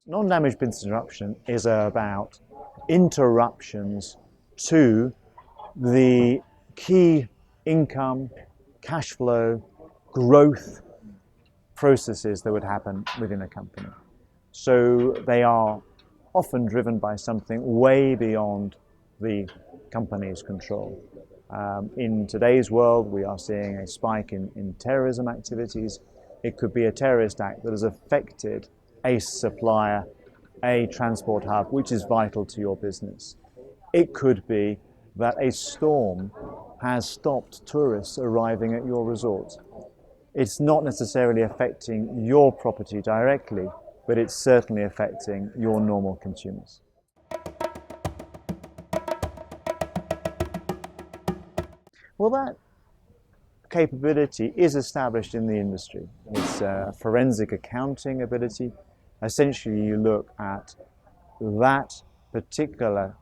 Non-damage business interruption is about interruptions to the key income, cash flow, growth processes that would happen within a company. So they are often driven by something way beyond the company's control. In today's world, we are seeing a spike in terrorism activities. It could be a terrorist act that has affected a supplier, a transport hub, which is vital to your business. It could be that a storm has stopped tourists arriving at your resort. It's not necessarily affecting your property directly, but it's certainly affecting your normal consumers. Well, that capability is established in the industry. It's a forensic accounting ability. Essentially, you look at that particular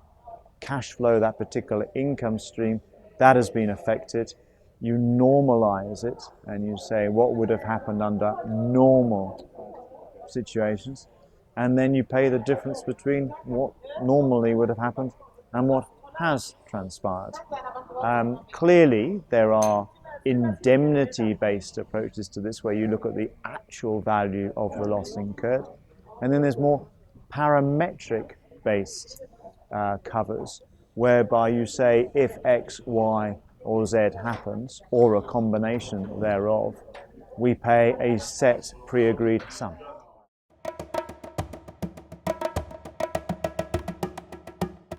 cash flow, that particular income stream that has been affected. You normalize it and you say what would have happened under normal situations, and then you pay the difference between what normally would have happened and what has transpired. Clearly, there are indemnity-based approaches to this where you look at the actual value of the loss incurred, and then there's more parametric-based covers whereby you say if X, Y, or Z happens, or a combination thereof, we pay a set pre-agreed sum.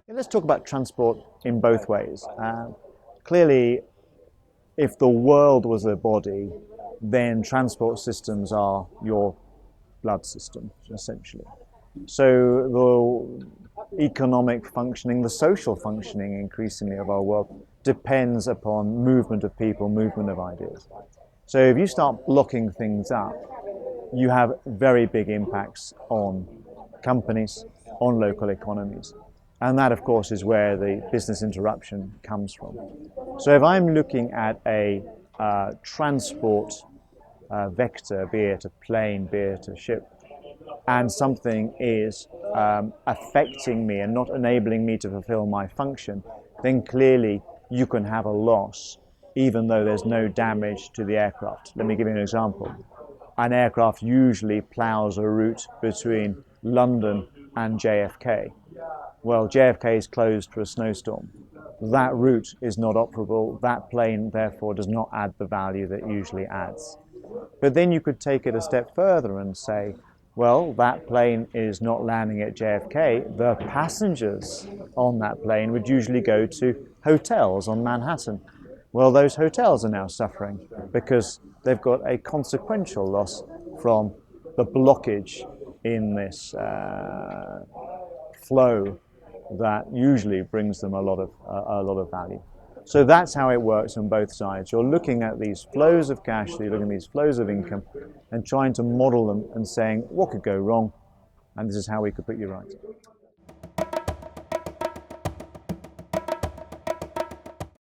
Let's talk about transport in both ways. Clearly, if the world was a body, then transport systems are your blood system, essentially. So the economic functioning, the social functioning increasingly of our world depends upon movement of people, movement of ideas. So if you start blocking things up, you have very big impacts on companies, on local economies. And that, of course, is where the business interruption comes from. So if I'm looking at a transport vector, be it a plane, be it a ship, and something is affecting me and not enabling me to fulfill my function, then clearly you can have a loss even though there's no damage to the aircraft. Let me give you an example. An aircraft usually plows a route between London and JFK. Well, JFK is closed for a snowstorm. That route is not operable. That plane, therefore, does not add the value that it usually adds. But then you could take it a step further and say, well, that plane is not landing at JFK. The passengers on that plane would usually go to hotels on Manhattan. Well, those hotels are now suffering because they've got a consequential loss from the blockage in this flow that usually brings them a lot of value. So that's how it works on both sides. You're looking at these flows of cash, you're looking at these flows of income and trying to model them and saying what could go wrong, and this is how we could put you right.